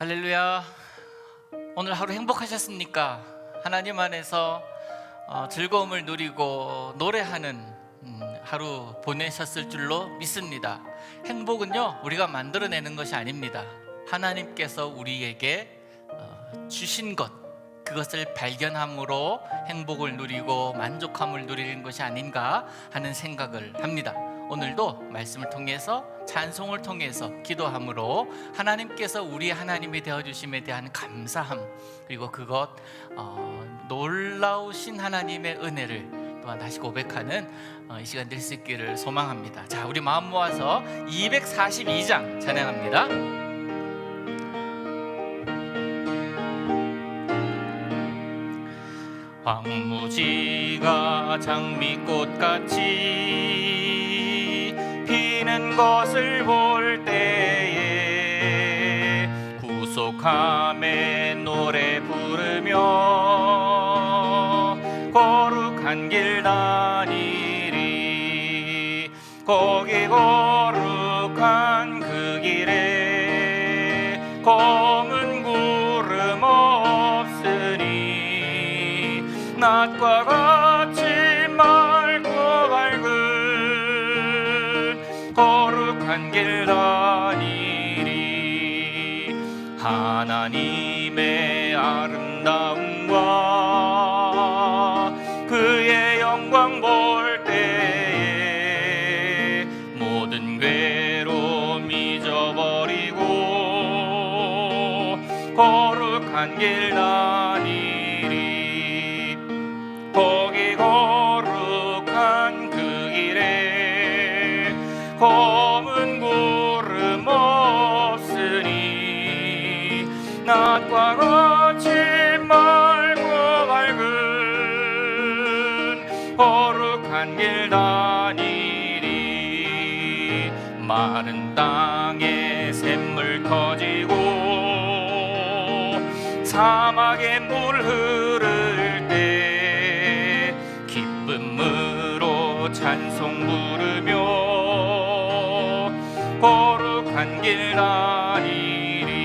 할렐루야. 오늘 하루 행복하셨습니까? 하나님 안에서 즐거움을 누리고 노래하는 하루 보내셨을 줄로 믿습니다. 행복은요, 우리가 만들어내는 것이 아닙니다. 하나님께서 우리에게 주신 것, 그것을 발견함으로 행복을 누리고 만족함을 누리는 것이 아닌가 하는 생각을 합니다. 오늘도 말씀을 통해서, 찬송을 통해서, 기도함으로 하나님께서 우리 하나님이 되어주심에 대한 감사함, 그리고 그것 놀라우신 하나님의 은혜를 또한 다시 고백하는 이 시간 될 수 있기를 소망합니다. 자, 우리 마음 모아서 242장 찬양합니다. 황무지가 장미꽃같이 피는 것을 볼 때에 구속함에 노래 부르며 거룩한 길 다니리. 거기 거룩한 그 길에 검은 구름 없으니 낮과 같이 맑고 밝은 거룩한 길 다니리. 하나님의 아름다움과 그의 영광 볼 때에 모든 괴로움 잊어버리고 거룩한 길 다니리. 거기 거룩한 그 길에 검은 구름 없으니 낮과 같이 맑고 밝은 거룩한 길 다니리. 마른 땅에 샘물 터지고 사막에 물 흐를 때 기쁨으로 찬송 부르며 거룩한 길 다니리.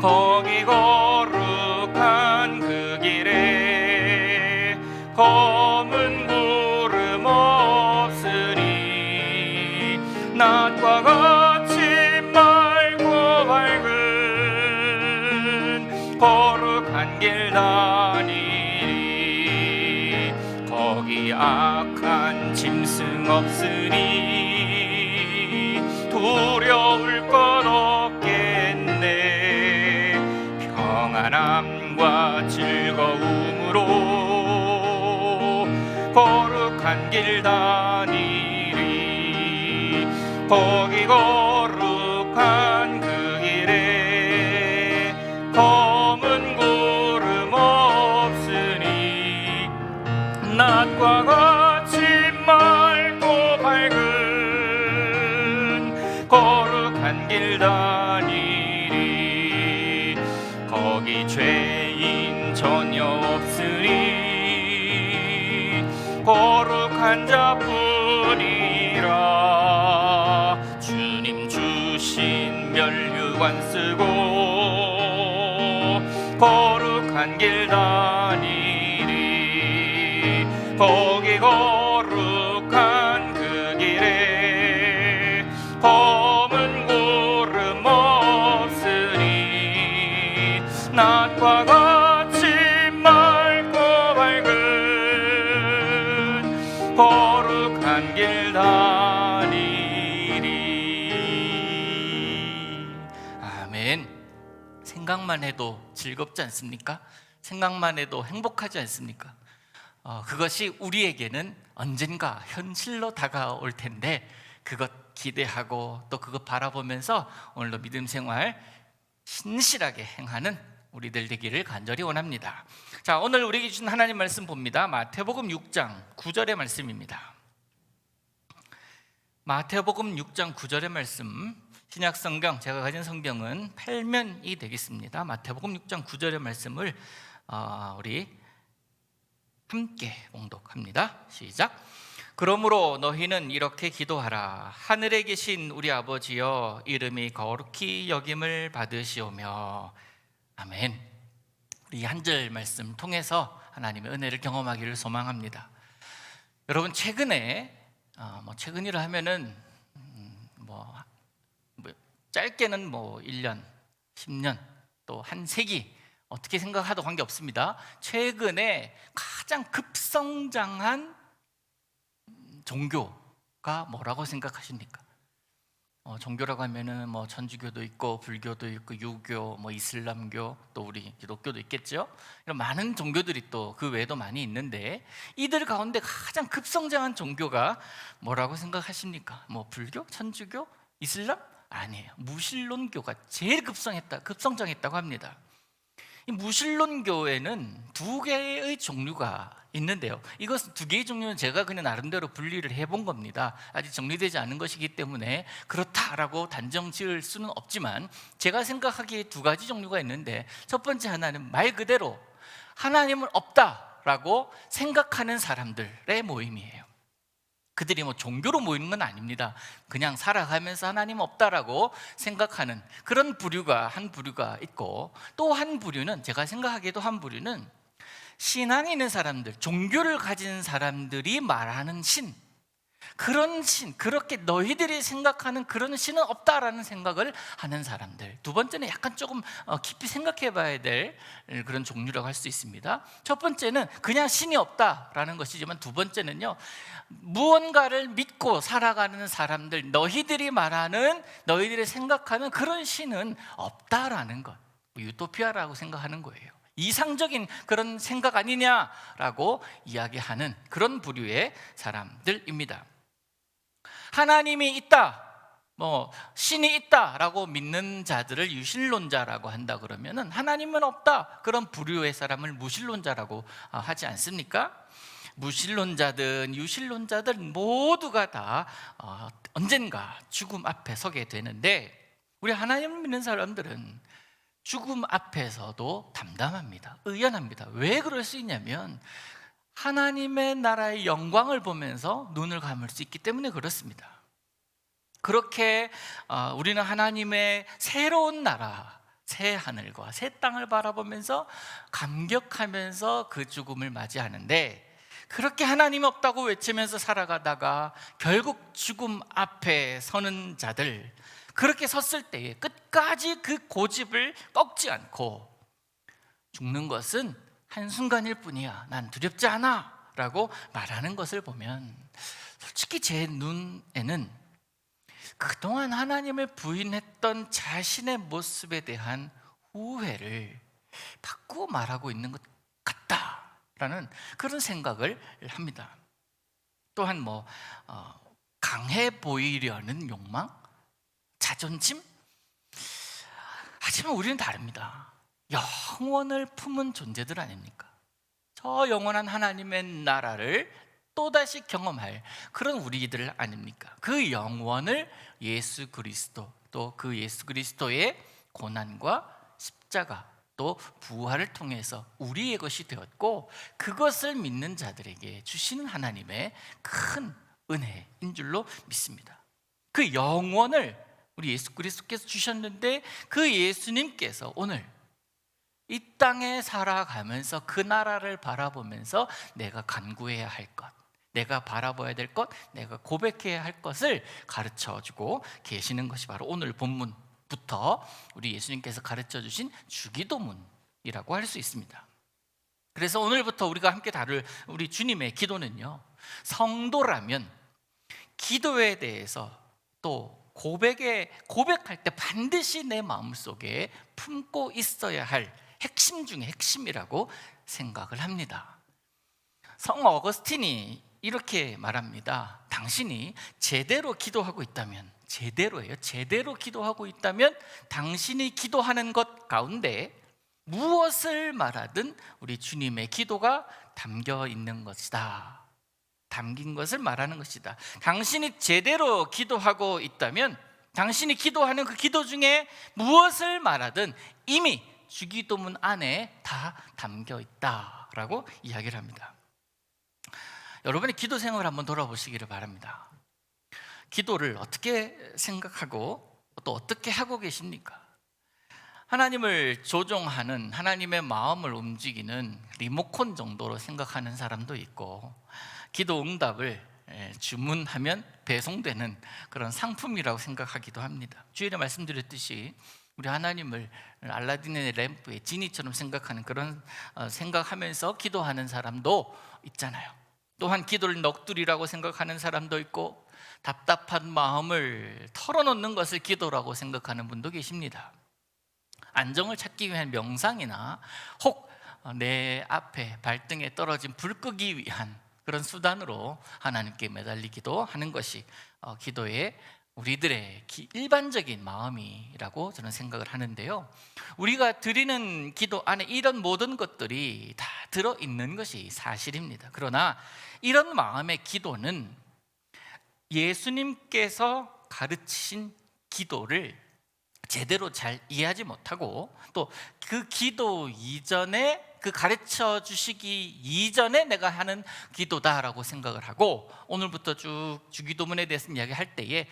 거기 거룩한 그 길에 검은 구름 없으니 낮과 같이 맑고 밝은 거룩한 길 다니리. 거기 악한 짐승 없으니 두려울 것 없겠네. 평안함과 즐거움으로 거룩한 길 다니리. 거기 거룩한 그 길에 검은 구름 없으니 낮과 같이 맑고 밝은 거룩한 길 다니리. 거기 죄인 전혀 없으니 거룩한 자뿐이라. 주님 주신 면류관 쓰고 거룩한 길 다니리. 거기 거룩한 그 길에 검은 구름 없으니 낮과 같이 맑고 밝은 거룩한 길 다니리. 아멘. 생각만 해도 즐겁지 않습니까? 생각만 해도 행복하지 않습니까? 그것이 우리에게는 언젠가 현실로 다가올 텐데 그것 기대하고 또 그것 바라보면서 오늘도 믿음 생활 신실하게 행하는 우리들 되기를 간절히 원합니다. 자, 오늘 우리에게 주신 하나님 말씀 봅니다. 마태복음 6장 9절의 말씀입니다. 마태복음 6장 9절의 말씀, 신약성경, 제가 가진 성경은 8면이 되겠습니다. 마태복음 6장 9절의 말씀을 우리 함께 봉독합니다. 시작. 그러므로 너희는 이렇게 기도하라. 하늘에 계신 우리 아버지여, 이름이 거룩히 여김을 받으시오며. 아멘. 우리 한 절 말씀 통해서 하나님의 은혜를 경험하기를 소망합니다. 여러분, 최근에 최근이라 하면은 짧게는 1년, 10년, 또 한 세기 어떻게 생각하도 관계없습니다. 최근에 가장 급성장한 종교가 뭐라고 생각하십니까? 종교라고 하면은 천주교도 있고 불교도 있고 유교, 이슬람교, 또 우리 기독교도 있겠죠. 이런 많은 종교들이 또 그 외에도 많이 있는데, 이들 가운데 가장 급성장한 종교가 뭐라고 생각하십니까? 불교, 천주교, 이슬람? 아니에요. 무신론교가 제일 급성장했다고 합니다. 이 무신론교에는 두 개의 종류가 있는데요, 이것은 두 개의 종류는 제가 그냥 나름대로 분리를 해본 겁니다. 아직 정리되지 않은 것이기 때문에 그렇다라고 단정 지을 수는 없지만, 제가 생각하기에 두 가지 종류가 있는데, 첫 번째 하나는 말 그대로 하나님은 없다라고 생각하는 사람들의 모임이에요. 그들이 종교로 모이는 건 아닙니다. 그냥 살아가면서 하나님 없다라고 생각하는 그런 한 부류가 있고, 또 한 부류는, 제가 생각하기에도 한 부류는 신앙이 있는 사람들, 종교를 가진 사람들이 말하는 그런 그렇게 너희들이 생각하는 그런 신은 없다라는 생각을 하는 사람들. 두 번째는 약간 조금 깊이 생각해 봐야 될 그런 종류라고 할 수 있습니다. 첫 번째는 그냥 신이 없다라는 것이지만, 두 번째는요, 무언가를 믿고 살아가는 사람들, 너희들이 생각하는 그런 신은 없다라는 것, 유토피아라고 생각하는 거예요. 이상적인 그런 생각 아니냐라고 이야기하는 그런 부류의 사람들입니다. 하나님이 있다, 신이 있다라고 믿는 자들을 유신론자라고 한다 그러면은, 하나님은 없다, 그런 부류의 사람을 무신론자라고 하지 않습니까? 무신론자든 유신론자든 모두가 다 언젠가 죽음 앞에 서게 되는데, 우리 하나님을 믿는 사람들은 죽음 앞에서도 담담합니다. 의연합니다. 왜 그럴 수 있냐면, 하나님의 나라의 영광을 보면서 눈을 감을 수 있기 때문에 그렇습니다. 그렇게 우리는 하나님의 새로운 나라, 새 하늘과 새 땅을 바라보면서 감격하면서 그 죽음을 맞이하는데, 그렇게 하나님 없다고 외치면서 살아가다가 결국 죽음 앞에 서는 자들, 그렇게 섰을 때에 끝까지 그 고집을 꺾지 않고 죽는 것은 한순간일 뿐이야, 난 두렵지 않아 라고 말하는 것을 보면, 솔직히 제 눈에는 그동안 하나님을 부인했던 자신의 모습에 대한 후회를 바꾸어 말하고 있는 것 같다라는 그런 생각을 합니다. 또한 강해 보이려는 욕망, 자존심? 하지만 우리는 다릅니다. 영원을 품은 존재들 아닙니까? 저 영원한 하나님의 나라를 또다시 경험할 그런 우리들 아닙니까? 그 영원을 예수 그리스도, 또 그 예수 그리스도의 고난과 십자가, 또 부활을 통해서 우리의 것이 되었고, 그것을 믿는 자들에게 주시는 하나님의 큰 은혜인 줄로 믿습니다. 그 영원을 우리 예수 그리스도께서 주셨는데, 그 예수님께서 오늘 이 땅에 살아가면서 그 나라를 바라보면서 내가 간구해야 할 것, 내가 바라봐야 될 것, 내가 고백해야 할 것을 가르쳐주고 계시는 것이 바로 오늘 본문부터 우리 예수님께서 가르쳐주신 주기도문이라고 할 수 있습니다. 그래서 오늘부터 우리가 함께 다룰 우리 주님의 기도는요, 성도라면 기도에 대해서, 또 고백할 때 반드시 내 마음속에 품고 있어야 할 핵심 중에 핵심이라고 생각을 합니다. 성 어거스틴이 이렇게 말합니다. 당신이 제대로 기도하고 있다면, 제대로 기도하고 있다면 당신이 기도하는 것 가운데 무엇을 말하든 우리 주님의 기도가 담겨 있는 것이다, 담긴 것을 말하는 것이다. 당신이 제대로 기도하고 있다면 당신이 기도하는 그 기도 중에 무엇을 말하든 이미 주기도문 안에 다 담겨 있다라고 이야기를 합니다. 여러분의 기도 생활을 한번 돌아보시기를 바랍니다. 기도를 어떻게 생각하고 또 어떻게 하고 계십니까? 하나님을 조종하는, 하나님의 마음을 움직이는 리모컨 정도로 생각하는 사람도 있고, 기도 응답을 주문하면 배송되는 그런 상품이라고 생각하기도 합니다. 주일에 말씀드렸듯이 우리 하나님을 알라딘의 램프의 지니처럼 생각하는 그런 생각하면서 기도하는 사람도 있잖아요. 또한 기도를 넋두리라고 생각하는 사람도 있고, 답답한 마음을 털어놓는 것을 기도라고 생각하는 분도 계십니다. 안정을 찾기 위한 명상이나 혹 내 앞에 발등에 떨어진 불 끄기 위한 그런 수단으로 하나님께 매달리기도 하는 것이 기도의 우리들의 일반적인 마음이라고 저는 생각을 하는데요. 우리가 드리는 기도 안에 이런 모든 것들이 다 들어있는 것이 사실입니다. 그러나 이런 마음의 기도는 예수님께서 가르치신 기도를 제대로 잘 이해하지 못하고, 또 그 기도 이전에, 그 가르쳐 주시기 이전에 내가 하는 기도다라고 생각을 하고, 오늘부터 쭉 주기도문에 대해서 이야기할 때에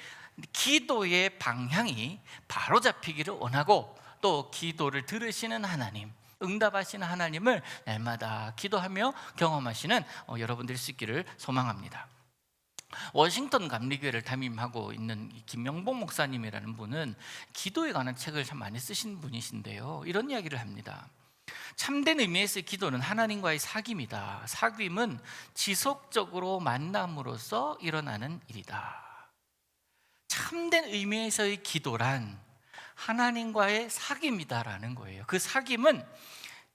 기도의 방향이 바로 잡히기를 원하고, 또 기도를 들으시는 하나님, 응답하시는 하나님을 날마다 기도하며 경험하시는 여러분들 수 있기를 소망합니다. 워싱턴 감리교회를 담임하고 있는 김명복 목사님이라는 분은 기도에 관한 책을 참 많이 쓰신 분이신데요, 이런 이야기를 합니다. 참된 의미에서의 기도는 하나님과의 사귐이다. 사귐은 지속적으로 만남으로써 일어나는 일이다. 참된 의미에서의 기도란 하나님과의 사귐이다라는 거예요. 그 사귐은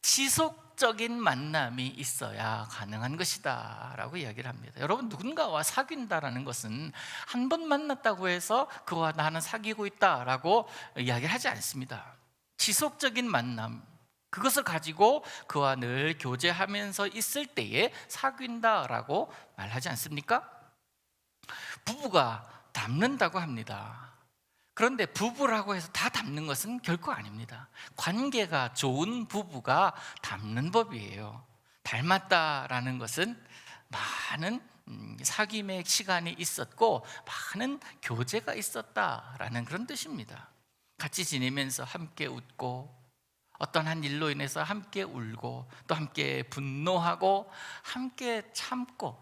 지속적인 만남이 있어야 가능한 것이다 라고 이야기를 합니다. 여러분, 누군가와 사귄다라는 것은 한 번 만났다고 해서 그와 나는 사귀고 있다라고 이야기를 하지 않습니다. 지속적인 만남, 그것을 가지고 그와 늘 교제하면서 있을 때에 사귄다라고 말하지 않습니까? 부부가 닮는다고 합니다. 그런데 부부라고 해서 다 닮는 것은 결코 아닙니다. 관계가 좋은 부부가 닮는 법이에요. 닮았다라는 것은 많은 사귐의 시간이 있었고 많은 교제가 있었다라는 그런 뜻입니다. 같이 지내면서 함께 웃고, 어떤 한 일로 인해서 함께 울고, 또 함께 분노하고, 함께 참고,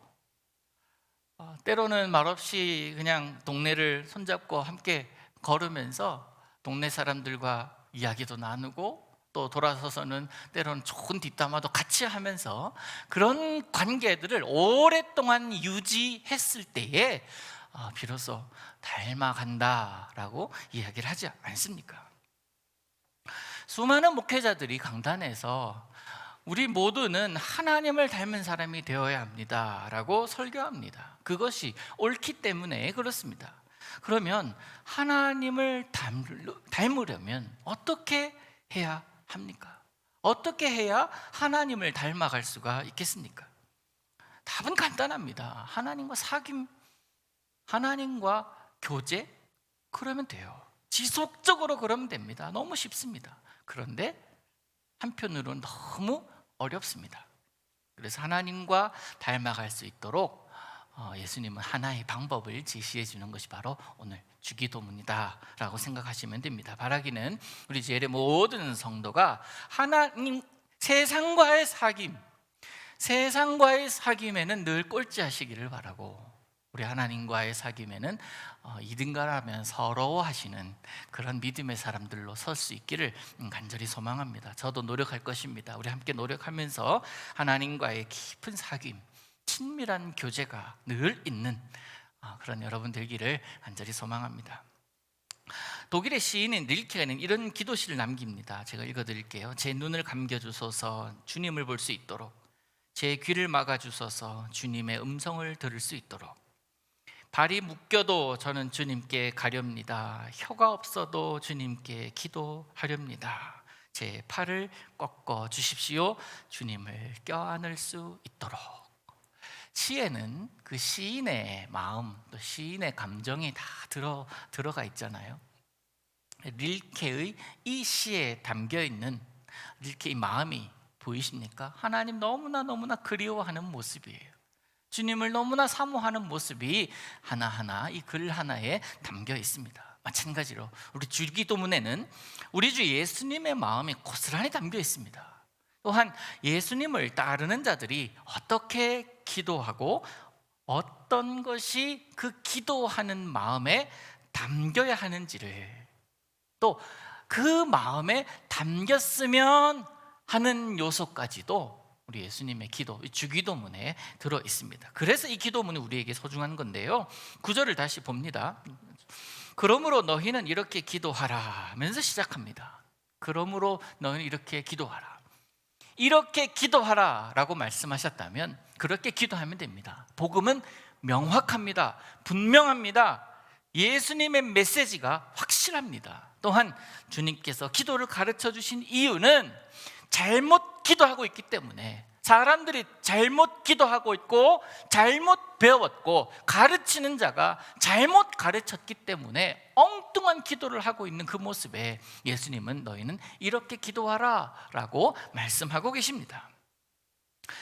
때로는 말없이 그냥 동네를 손잡고 함께 걸으면서 동네 사람들과 이야기도 나누고, 또 돌아서서는 때로는 좋은 뒷담화도 같이 하면서 그런 관계들을 오랫동안 유지했을 때에 비로소 닮아간다라고 이야기를 하지 않습니까? 수많은 목회자들이 강단에서 우리 모두는 하나님을 닮은 사람이 되어야 합니다 라고 설교합니다. 그것이 옳기 때문에 그렇습니다. 그러면 하나님을 닮으려면 어떻게 해야 합니까? 어떻게 해야 하나님을 닮아갈 수가 있겠습니까? 답은 간단합니다. 하나님과 사귐, 하나님과 교제, 그러면 돼요. 지속적으로 그러면 됩니다. 너무 쉽습니다. 그런데 한편으로는 너무 어렵습니다. 그래서 하나님과 닮아갈 수 있도록 예수님은 하나의 방법을 제시해 주는 것이 바로 오늘 주기도문이다 라고 생각하시면 됩니다. 바라기는 우리 제일의 모든 성도가 하나님, 세상과의 사귐에는 늘 꼴찌하시기를 바라고, 우리 하나님과의 사귐에는 이든가라면 서러워하시는 그런 믿음의 사람들로 설 수 있기를 간절히 소망합니다. 저도 노력할 것입니다. 우리 함께 노력하면서 하나님과의 깊은 사귐, 친밀한 교제가 늘 있는 그런 여러분 되기를 간절히 소망합니다. 독일의 시인인 릴케는 이런 기도시를 남깁니다. 제가 읽어드릴게요. 제 눈을 감겨주소서 주님을 볼 수 있도록, 제 귀를 막아주소서 주님의 음성을 들을 수 있도록, 발이 묶여도 저는 주님께 가렵니다. 혀가 없어도 주님께 기도하렵니다. 제 팔을 꺾어 주십시오. 주님을 껴안을 수 있도록. 시에는 그 시인의 마음, 또 시인의 감정이 다 들어가 있잖아요. 릴케의 이 시에 담겨있는 릴케의 마음이 보이십니까? 하나님 너무나 그리워하는 모습이에요. 주님을 너무나 사모하는 모습이 하나하나 이 글 하나에 담겨 있습니다. 마찬가지로 우리 주기도문에는 우리 주 예수님의 마음이 고스란히 담겨 있습니다. 또한 예수님을 따르는 자들이 어떻게 기도하고 어떤 것이 그 기도하는 마음에 담겨야 하는지를, 또 그 마음에 담겼으면 하는 요소까지도 우리 예수님의 기도, 이 주기도문에 들어 있습니다. 그래서 이 기도문이 우리에게 소중한 건데요, 구절을 다시 봅니다. 그러므로 너희는 이렇게 기도하라 하면서 시작합니다. 그러므로 너희는 이렇게 기도하라. 이렇게 기도하라 라고 말씀하셨다면 그렇게 기도하면 됩니다. 복음은 명확합니다. 분명합니다. 예수님의 메시지가 확실합니다. 또한 주님께서 기도를 가르쳐 주신 이유는 잘못 기도하고 있기 때문에, 사람들이 잘못 기도하고 있고 잘못 배웠고 가르치는 자가 잘못 가르쳤기 때문에 엉뚱한 기도를 하고 있는 그 모습에 예수님은 너희는 이렇게 기도하라 라고 말씀하고 계십니다.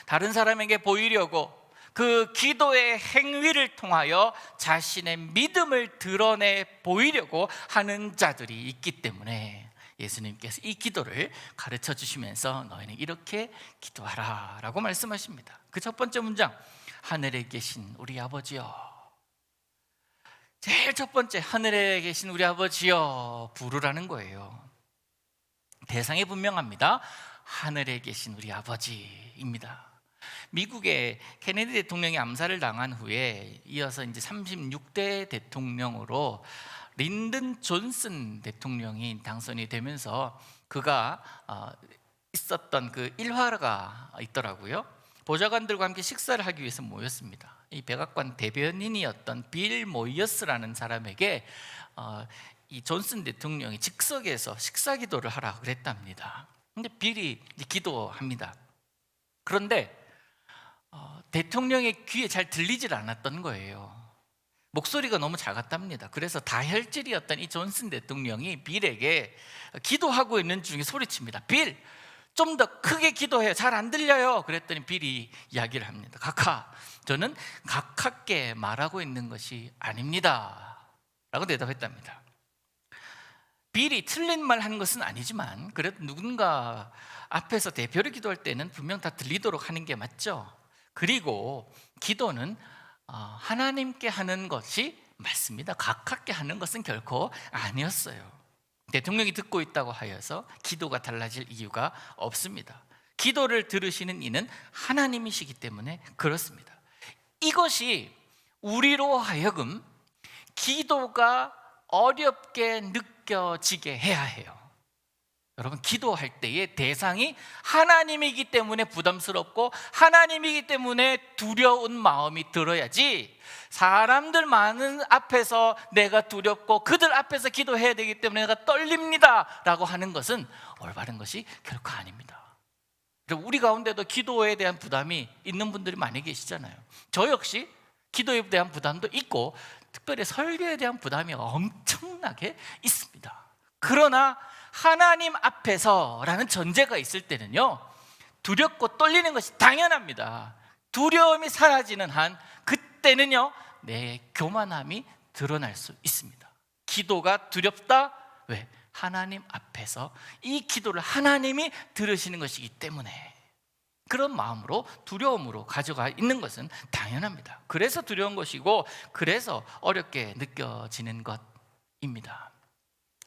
다른 사람에게 보이려고 그 기도의 행위를 통하여 자신의 믿음을 드러내 보이려고 하는 자들이 있기 때문에 예수님께서 이 기도를 가르쳐 주시면서 너희는 이렇게 기도하라 라고 말씀하십니다. 그 첫 번째 문장, 하늘에 계신 우리 아버지여. 제일 첫 번째, 하늘에 계신 우리 아버지여 부르라는 거예요. 대상이 분명합니다. 하늘에 계신 우리 아버지입니다. 미국의 케네디 대통령이 암살을 당한 후에 이어서 이제 36대 대통령으로 린든 존슨 대통령이 당선이 되면서 그가 있었던 그 일화가 있더라고요. 보좌관들과 함께 식사를 하기 위해서 모였습니다. 이 백악관 대변인이었던 빌 모이어스라는 사람에게 이 존슨 대통령이 즉석에서 식사 기도를 하라 그랬답니다. 근데 빌이 이제 기도합니다. 그런데 대통령의 귀에 잘 들리질 않았던 거예요. 목소리가 너무 작았답니다. 그래서 다혈질이었던 이 존슨 대통령이 빌에게 기도하고 있는 중에 소리칩니다. 빌, 좀 더 크게 기도해요. 잘 안 들려요. 그랬더니 빌이 이야기를 합니다. 각하, 저는 가깝게 말하고 있는 것이 아닙니다 라고 대답했답니다. 빌이 틀린 말 한 것은 아니지만 그래도 누군가 앞에서 대표를 기도할 때는 분명 다 들리도록 하는 게 맞죠. 그리고 기도는 하나님께 하는 것이 맞습니다. 가깝게 하는 것은 결코 아니었어요. 대통령이 듣고 있다고 하여서 기도가 달라질 이유가 없습니다. 기도를 들으시는 이는 하나님이시기 때문에 그렇습니다. 이것이 우리로 하여금 기도가 어렵게 느껴지게 해야 해요. 여러분, 기도할 때의 대상이 하나님이기 때문에 부담스럽고 하나님이기 때문에 두려운 마음이 들어야지, 사람들 많은 앞에서 내가 두렵고 그들 앞에서 기도해야 되기 때문에 내가 떨립니다 라고 하는 것은 올바른 것이 결코 아닙니다. 우리 가운데도 기도에 대한 부담이 있는 분들이 많이 계시잖아요. 저 역시 기도에 대한 부담도 있고 특별히 설교에 대한 부담이 엄청나게 있습니다. 그러나 하나님 앞에서라는 전제가 있을 때는요, 두렵고 떨리는 것이 당연합니다. 두려움이 사라지는 한 그때는요, 내 교만함이 드러날 수 있습니다. 기도가 두렵다? 왜? 하나님 앞에서 이 기도를 하나님이 들으시는 것이기 때문에 그런 마음으로, 두려움으로 가져가 있는 것은 당연합니다. 그래서 두려운 것이고 그래서 어렵게 느껴지는 것입니다.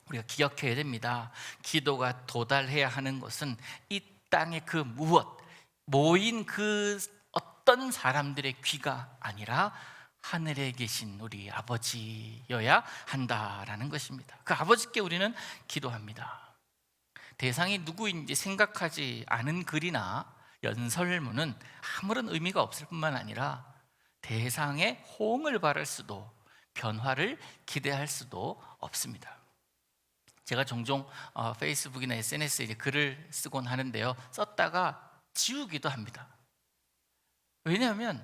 우리가 기억해야 됩니다. 기도가 도달해야 하는 것은 이 땅의 그 무엇, 모인 그 어떤 사람들의 귀가 아니라 하늘에 계신 우리 아버지여야 한다라는 것입니다. 그 아버지께 우리는 기도합니다. 대상이 누구인지 생각하지 않은 글이나 연설문은 아무런 의미가 없을 뿐만 아니라 대상의 호응을 바랄 수도, 변화를 기대할 수도 없습니다. 제가 종종 페이스북이나 SNS에 글을 쓰곤 하는데요, 썼다가 지우기도 합니다. 왜냐하면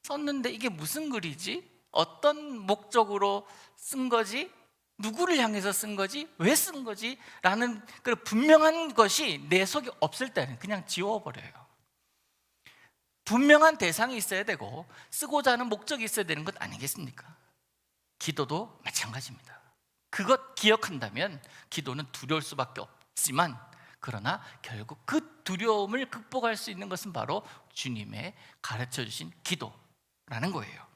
썼는데 이게 무슨 글이지? 어떤 목적으로 쓴 거지? 누구를 향해서 쓴 거지? 왜 쓴 거지? 라는 그 분명한 것이 내 속에 없을 때는 그냥 지워버려요. 분명한 대상이 있어야 되고 쓰고자 하는 목적이 있어야 되는 것 아니겠습니까? 기도도 마찬가지입니다. 그것 기억한다면 기도는 두려울 수밖에 없지만, 그러나 결국 그 두려움을 극복할 수 있는 것은 바로 주님의 가르쳐 주신 기도라는 거예요.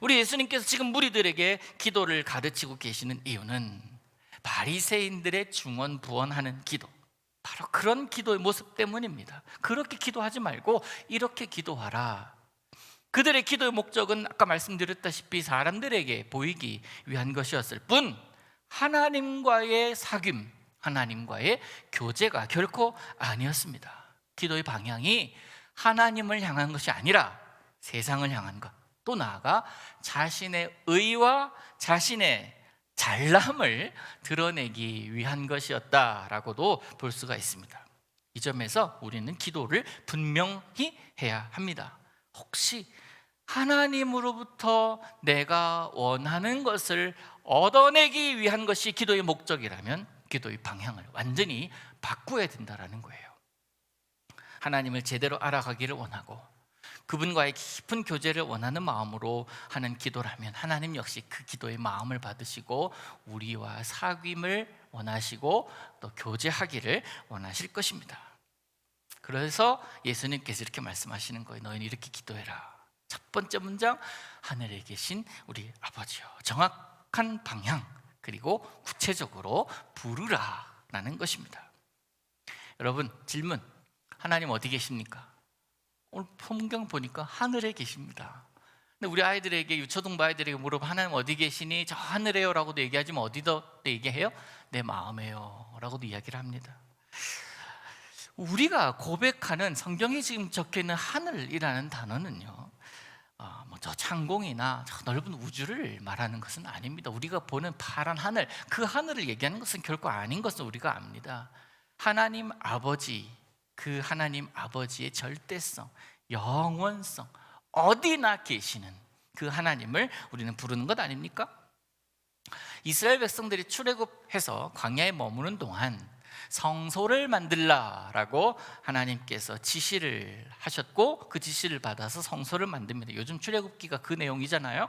우리 예수님께서 지금 무리들에게 기도를 가르치고 계시는 이유는 바리새인들의 중언부언하는 기도, 바로 그런 기도의 모습 때문입니다. 그렇게 기도하지 말고 이렇게 기도하라. 그들의 기도의 목적은 아까 말씀드렸다시피 사람들에게 보이기 위한 것이었을 뿐, 하나님과의 사귐, 하나님과의 교제가 결코 아니었습니다. 기도의 방향이 하나님을 향한 것이 아니라 세상을 향한 것, 또 나아가 자신의 의와 자신의 잘남을 드러내기 위한 것이었다라고도 볼 수가 있습니다. 이 점에서 우리는 기도를 분명히 해야 합니다. 혹시 하나님으로부터 내가 원하는 것을 얻어내기 위한 것이 기도의 목적이라면 기도의 방향을 완전히 바꾸어야 된다는 거예요. 하나님을 제대로 알아가기를 원하고 그분과의 깊은 교제를 원하는 마음으로 하는 기도라면 하나님 역시 그 기도의 마음을 받으시고 우리와 사귐을 원하시고 또 교제하기를 원하실 것입니다. 그래서 예수님께서 이렇게 말씀하시는 거예요. 너희는 이렇게 기도해라. 첫 번째 문장, 하늘에 계신 우리 아버지요. 정확한 방향, 그리고 구체적으로 부르라 라는 것입니다. 여러분, 질문, 하나님 어디 계십니까? 오늘 성경 보니까 하늘에 계십니다. 근데 우리 아이들에게, 유초등부 아이들에게 물어보면 하나님 어디 계시니? 저 하늘에요 라고도 얘기하지만 어디다 얘기해요? 내 마음에요 라고도 이야기를 합니다. 우리가 고백하는 성경에 지금 적혀있는 하늘이라는 단어는요, 저 창공이나 저 넓은 우주를 말하는 것은 아닙니다. 우리가 보는 파란 하늘, 그 하늘을 얘기하는 것은 결코 아닌 것을 우리가 압니다. 하나님 아버지, 그 하나님 아버지의 절대성, 영원성, 어디나 계시는 그 하나님을 우리는 부르는 것 아닙니까? 이스라엘 백성들이 출애굽해서 광야에 머무는 동안 성소를 만들라라고 하나님께서 지시를 하셨고 그 지시를 받아서 성소를 만듭니다. 요즘 출애굽기가 그 내용이잖아요.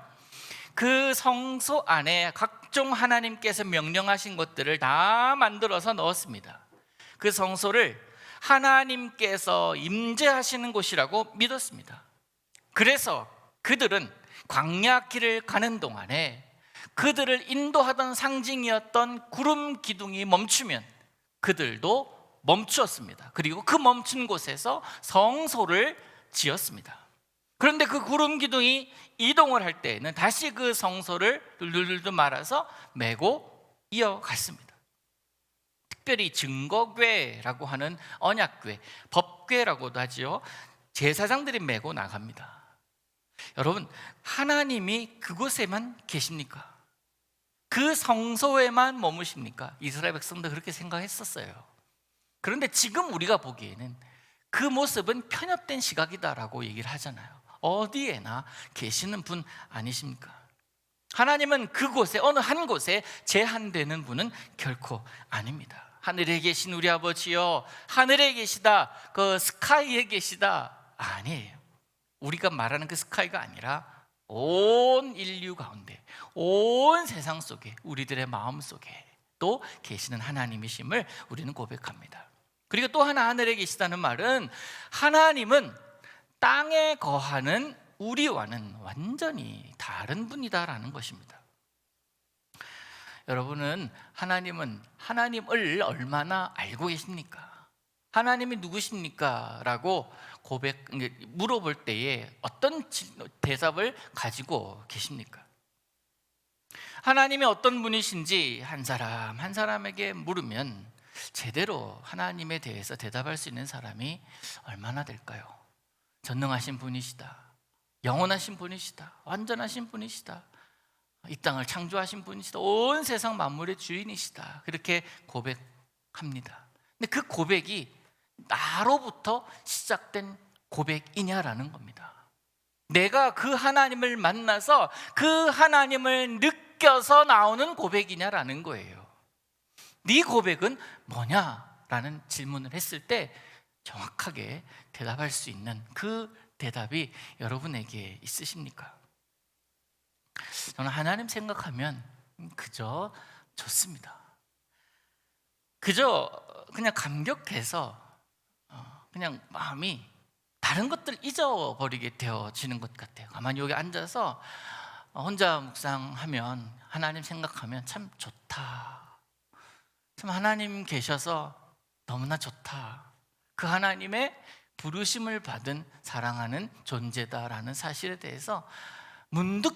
그 성소 안에 각종 하나님께서 명령하신 것들을 다 만들어서 넣었습니다. 그 성소를 하나님께서 임재하시는 곳이라고 믿었습니다. 그래서 그들은 광야 길을 가는 동안에 그들을 인도하던 상징이었던 구름 기둥이 멈추면 그들도 멈추었습니다. 그리고 그 멈춘 곳에서 성소를 지었습니다. 그런데 그 구름 기둥이 이동을 할 때에는 다시 그 성소를 둘둘둘 말아서 메고 이어갔습니다. 특별히 증거궤라고 하는 언약궤, 법궤라고도 하죠. 제사장들이 메고 나갑니다. 여러분, 하나님이 그곳에만 계십니까? 그 성소에만 머무십니까? 이스라엘 백성도 그렇게 생각했었어요. 그런데 지금 우리가 보기에는 그 모습은 편협된 시각이다라고 얘기를 하잖아요. 어디에나 계시는 분 아니십니까? 하나님은 그곳에, 어느 한 곳에 제한되는 분은 결코 아닙니다. 하늘에 계신 우리 아버지요, 하늘에 계시다, 그 스카이에 계시다 아니에요. 우리가 말하는 그 스카이가 아니라 온 인류 가운데, 온 세상 속에, 우리들의 마음 속에 또 계시는 하나님이심을 우리는 고백합니다. 그리고 또 하나, 하늘에 계시다는 말은 하나님은 땅에 거하는 우리와는 완전히 다른 분이다라는 것입니다. 여러분은 하나님을 얼마나 알고 계십니까? 하나님이 누구십니까? 라고 물어볼 때에 어떤 대답을 가지고 계십니까? 하나님이 어떤 분이신지 한 사람 한 사람에게 물으면 제대로 하나님에 대해서 대답할 수 있는 사람이 얼마나 될까요? 전능하신 분이시다, 영원하신 분이시다, 완전하신 분이시다, 이 땅을 창조하신 분이시다, 온 세상 만물의 주인이시다, 그렇게 고백합니다. 근데 그 고백이 나로부터 시작된 고백이냐라는 겁니다. 내가 그 하나님을 만나서 그 하나님을 느껴서 나오는 고백이냐라는 거예요. 네 고백은 뭐냐라는 질문을 했을 때 정확하게 대답할 수 있는 그 대답이 여러분에게 있으십니까? 저는 하나님 생각하면 그저 좋습니다. 그저 그냥 감격해서 그냥 마음이 다른 것들 잊어버리게 되어지는 것 같아요. 가만히 여기 앉아서 혼자 묵상하면, 하나님 생각하면 참 좋다. 참 하나님 계셔서 너무나 좋다. 그 하나님의 부르심을 받은 사랑하는 존재다라는 사실에 대해서 문득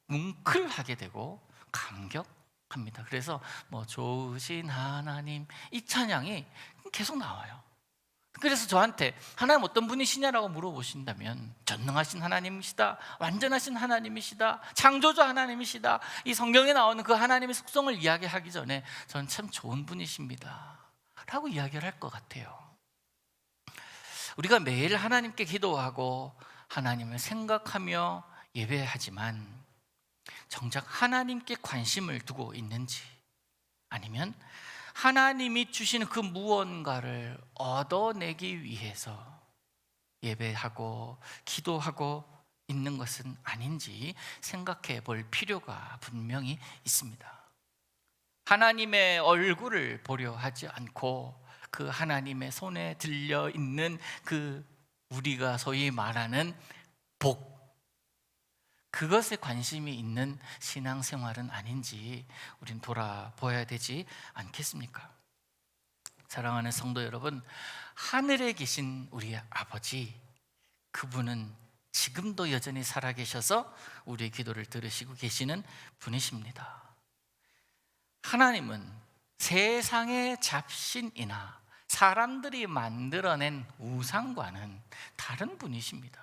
뭉클하게 되고 감격합니다. 그래서 좋으신 하나님, 이 찬양이 계속 나와요. 그래서 저한테 하나님 어떤 분이시냐라고 물어보신다면, 전능하신 하나님이시다, 완전하신 하나님이시다, 창조주 하나님이시다, 이 성경에 나오는 그 하나님의 속성을 이야기하기 전에 저는 참 좋은 분이십니다 라고 이야기를 할 것 같아요. 우리가 매일 하나님께 기도하고 하나님을 생각하며 예배하지만 정작 하나님께 관심을 두고 있는지, 아니면 하나님이 주시는 그 무언가를 얻어내기 위해서 예배하고 기도하고 있는 것은 아닌지 생각해 볼 필요가 분명히 있습니다. 하나님의 얼굴을 보려 하지 않고 그 하나님의 손에 들려 있는 그 우리가 소위 말하는 복, 그것에 관심이 있는 신앙생활은 아닌지 우린 돌아보아야 되지 않겠습니까? 사랑하는 성도 여러분, 하늘에 계신 우리 아버지, 그분은 지금도 여전히 살아계셔서 우리의 기도를 들으시고 계시는 분이십니다. 하나님은 세상의 잡신이나 사람들이 만들어낸 우상과는 다른 분이십니다.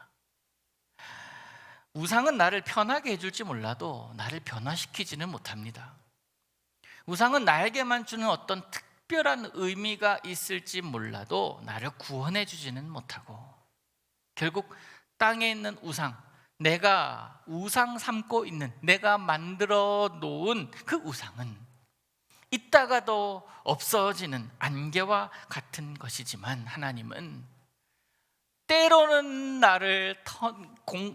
우상은 나를 편하게 해줄지 몰라도 나를 변화시키지는 못합니다. 우상은 나에게만 주는 어떤 특별한 의미가 있을지 몰라도 나를 구원해 주지는 못하고, 결국 땅에 있는 우상, 내가 우상 삼고 있는, 내가 만들어 놓은 그 우상은 있다가도 없어지는 안개와 같은 것이지만, 하나님은 때로는 나를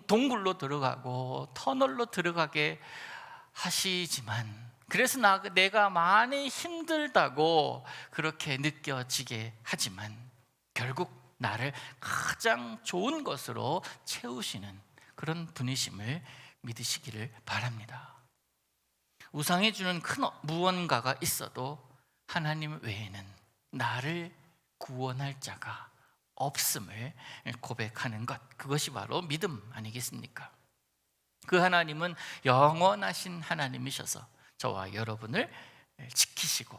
동굴로 들어가고 터널로 들어가게 하시지만, 그래서 내가 많이 힘들다고 그렇게 느껴지게 하지만 결국 나를 가장 좋은 것으로 채우시는 그런 분이심을 믿으시기를 바랍니다. 우상이 주는 큰 무언가가 있어도 하나님 외에는 나를 구원할 자가 없음을 고백하는 것, 그것이 바로 믿음 아니겠습니까? 그 하나님은 영원하신 하나님이셔서 저와 여러분을 지키시고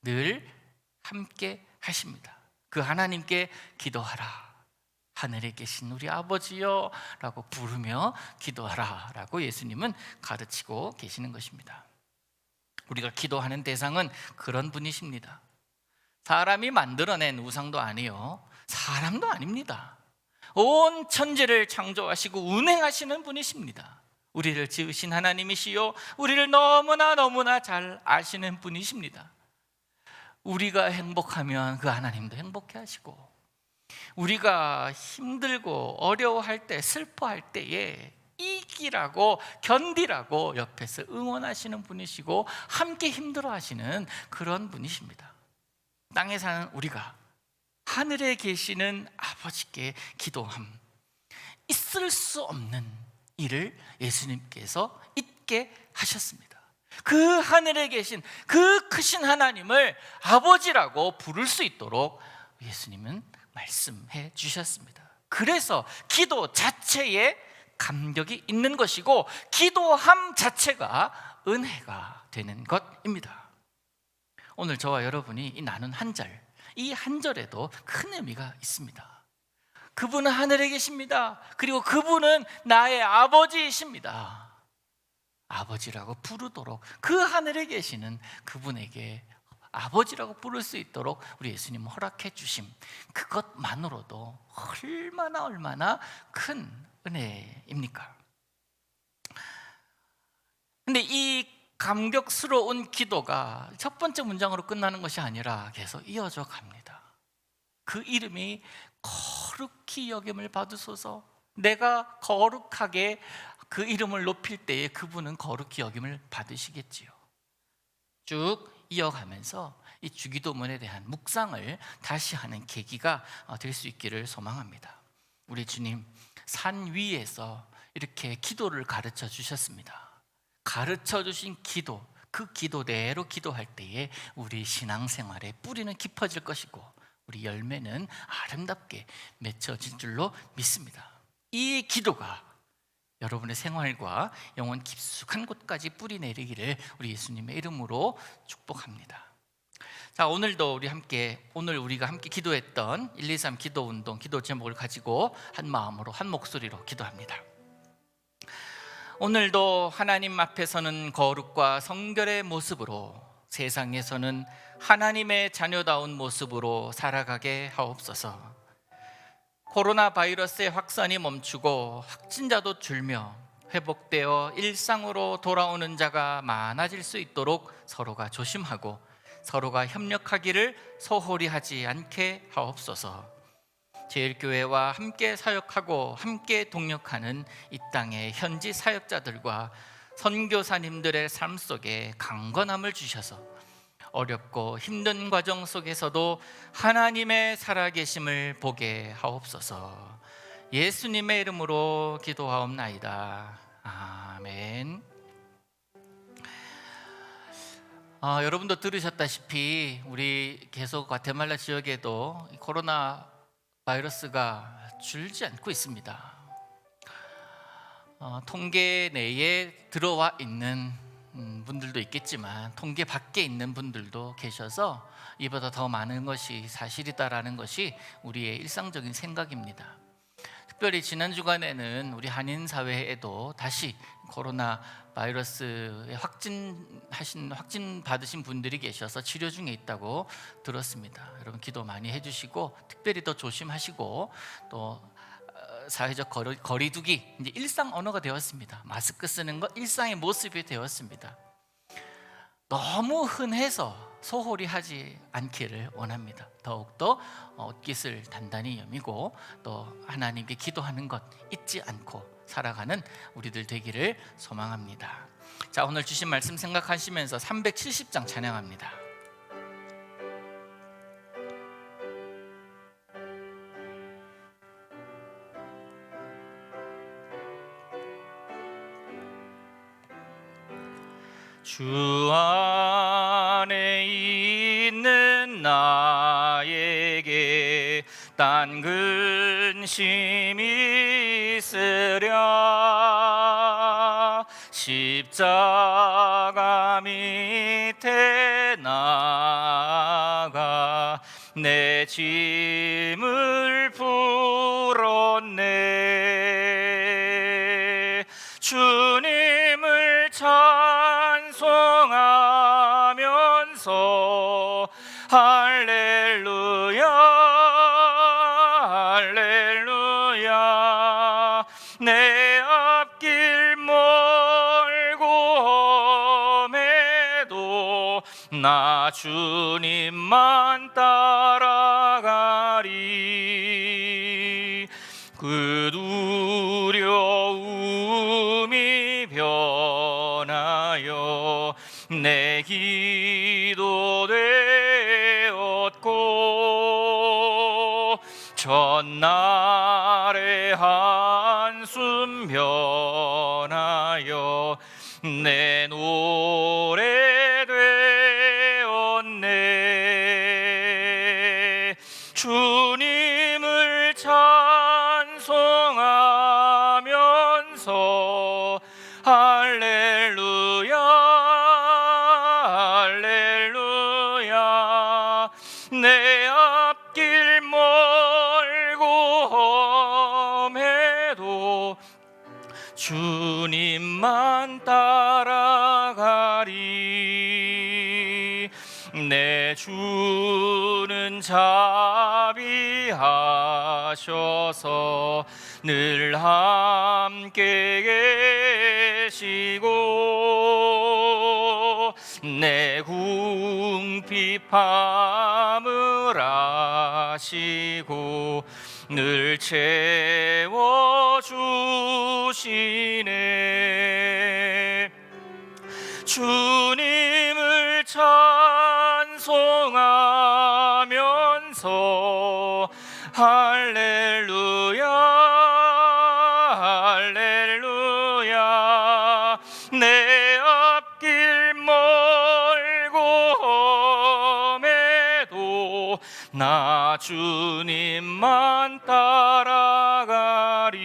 늘 함께 하십니다. 그 하나님께 기도하라, 하늘에 계신 우리 아버지요 라고 부르며 기도하라 라고 예수님은 가르치고 계시는 것입니다. 우리가 기도하는 대상은 그런 분이십니다. 사람이 만들어낸 우상도 아니요, 사람도 아닙니다. 온 천지를 창조하시고 운행하시는 분이십니다. 우리를 지으신 하나님이시요, 우리를 너무나 잘 아시는 분이십니다. 우리가 행복하면 그 하나님도 행복해 하시고, 우리가 힘들고 어려워할 때, 슬퍼할 때에 이기라고 견디라고 옆에서 응원하시는 분이시고 함께 힘들어하시는 그런 분이십니다. 땅에 사는 우리가 하늘에 계시는 아버지께 기도함, 있을 수 없는 일을 예수님께서 있게 하셨습니다. 그 하늘에 계신 그 크신 하나님을 아버지라고 부를 수 있도록 예수님은 말씀해 주셨습니다. 그래서 기도 자체에 감격이 있는 것이고, 기도함 자체가 은혜가 되는 것입니다. 오늘 저와 여러분이 이 나눈 한 절, 이 한 절에도 큰 의미가 있습니다. 그분은 하늘에 계십니다. 그리고 그분은 나의 아버지이십니다. 아버지라고 부르도록, 그 하늘에 계시는 그분에게 아버지라고 부를 수 있도록 우리 예수님 허락해 주심, 그것만으로도 얼마나 큰 은혜입니까? 근데 이 감격스러운 기도가 첫 번째 문장으로 끝나는 것이 아니라 계속 이어져 갑니다. 그 이름이 거룩히 여김을 받으소서. 내가 거룩하게 그 이름을 높일 때에 그분은 거룩히 여김을 받으시겠지요. 쭉 이어가면서 이 주기도문에 대한 묵상을 다시 하는 계기가 될 수 있기를 소망합니다. 우리 주님 산 위에서 이렇게 기도를 가르쳐 주셨습니다. 가르쳐 주신 기도, 그 기도대로 기도할 때에 우리 신앙생활의 뿌리는 깊어질 것이고 우리 열매는 아름답게 맺혀질 줄로 믿습니다. 이 기도가 여러분의 생활과 영혼 깊숙한 곳까지 뿌리 내리기를 우리 예수님의 이름으로 축복합니다. 자, 오늘도 오늘 우리가 함께 기도했던 123 기도 운동 기도 제목을 가지고 한 마음으로 한 목소리로 기도합니다. 오늘도 하나님 앞에서는 거룩과 성결의 모습으로, 세상에서는 하나님의 자녀다운 모습으로 살아가게 하옵소서. 코로나 바이러스의 확산이 멈추고 확진자도 줄며 회복되어 일상으로 돌아오는 자가 많아질 수 있도록 서로가 조심하고 서로가 협력하기를 소홀히 하지 않게 하옵소서. 제일교회와 함께 사역하고 함께 동역하는 이 땅의 현지 사역자들과 선교사님들의 삶 속에 강건함을 주셔서 어렵고 힘든 과정 속에서도 하나님의 살아계심을 보게 하옵소서. 예수님의 이름으로 기도하옵나이다. 아멘. 여러분도 들으셨다시피 우리 계속 과테말라 지역에도 코로나 바이러스가 줄지 않고 있습니다. 통계 내에 들어와 있는 분들도 있겠지만 통계 밖에 있는 분들도 계셔서 이보다 더 많은 것이 사실이다라는 것이 우리의 일상적인 생각입니다. 특별히 지난 주간에는 우리 한인 사회에도 다시 코로나 바이러스에 확진 받으신 분들이 계셔서 치료 중에 있다고 들었습니다. 여러분 기도 많이 해주시고 특별히 더 조심하시고 또 사회적 거리두기 이제 일상 언어가 되었습니다. 마스크 쓰는 것 일상의 모습이 되었습니다. 너무 흔해서 소홀히 하지 않기를 원합니다. 더욱더 옷깃을 단단히 여미고 또 하나님께 기도하는 것 잊지 않고 살아가는 우리들 되기를 소망합니다. 자, 오늘 주신 말씀 생각하시면서 370장 찬양합니다. 주 안에 있는 나에게 딴 근심이 있으랴. 십자가 밑에 나가 내 짐을 풀었네. 주님을 찬송하면서 할렐루야 할렐루야. 내 앞길 멀고 험해도 나 주님만 따라가리. 그 두려움이 변하여 내 기도 되었고 전날의 한숨 변하여 내 노래 되었네. 주님을 찬송하면서 할렐루야 할렐루야. 내 앞길 멀고 험해도 주님만 따라가리. 내 주는 자비하셔서 늘 함께 계시고 내 궁핍함을 하시고 늘 채워주시네. 주님을 찬송하면서 할렐루야 할렐루야. 내 앞길 멀고 험해도 나 주님만 따라가리.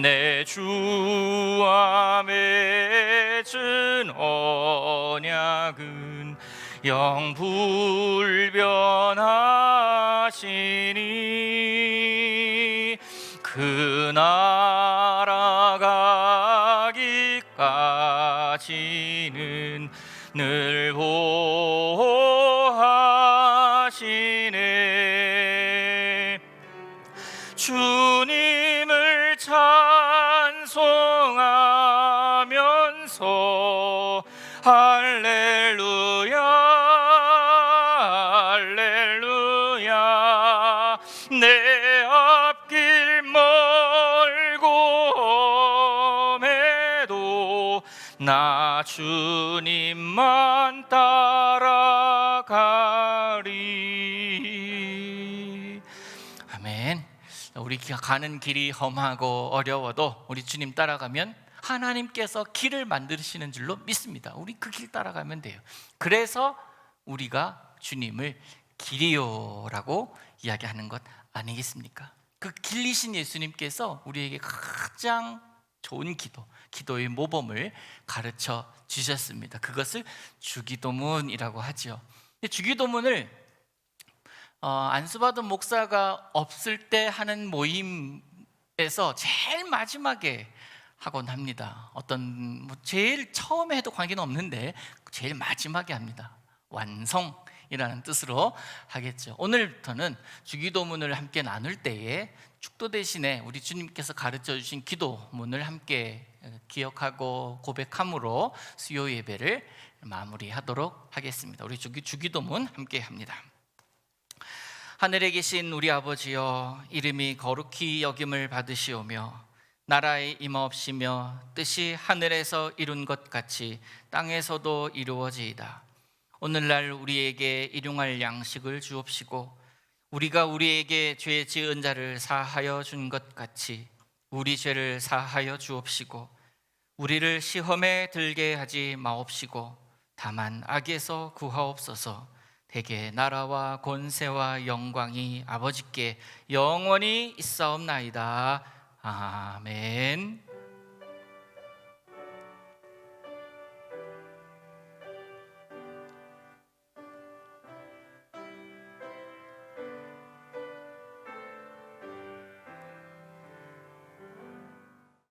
내 주와 맺은 언약은 영불변하시니 그 나라 가기까지는 늘 보호하시네. 주님을 찬송하면서 할렐루야 할렐루야. 내 앞길 멀고 험해도 나 주님만 따라가리. 아멘. 우리 가는 길이 험하고 어려워도 우리 주님 따라가면 하나님께서 길을 만드시는 줄로 믿습니다. 우리 그 길 따라가면 돼요. 그래서 우리가 주님을 길이요라고 이야기하는 것 아니겠습니까? 그 길이신 예수님께서 우리에게 가장 좋은 기도의 모범을 가르쳐 주셨습니다. 그것을 주기도문이라고 하죠. 주기도문을 안수받은 목사가 없을 때 하는 모임에서 제일 마지막에 하곤 합니다. 제일 처음에 해도 관계는 없는데 제일 마지막에 합니다. 완성이라는 뜻으로 하겠죠. 오늘부터는 주기도문을 함께 나눌 때에 축도 대신에 우리 주님께서 가르쳐 주신 기도문을 함께 기억하고 고백함으로 수요 예배를 마무리하도록 하겠습니다. 우리 주기도문 함께 합니다. 하늘에 계신 우리 아버지여, 이름이 거룩히 여김을 받으시오며 나라의 임하옵시며 뜻이 하늘에서 이룬 것 같이 땅에서도 이루어지이다. 오늘날 우리에게 일용할 양식을 주옵시고 우리가 우리에게 죄 지은 자를 사하여 준 것 같이 우리 죄를 사하여 주옵시고 우리를 시험에 들게 하지 마옵시고 다만 악에서 구하옵소서. 대개 나라와 권세와 영광이 아버지께 영원히 있사옵나이다. 아멘.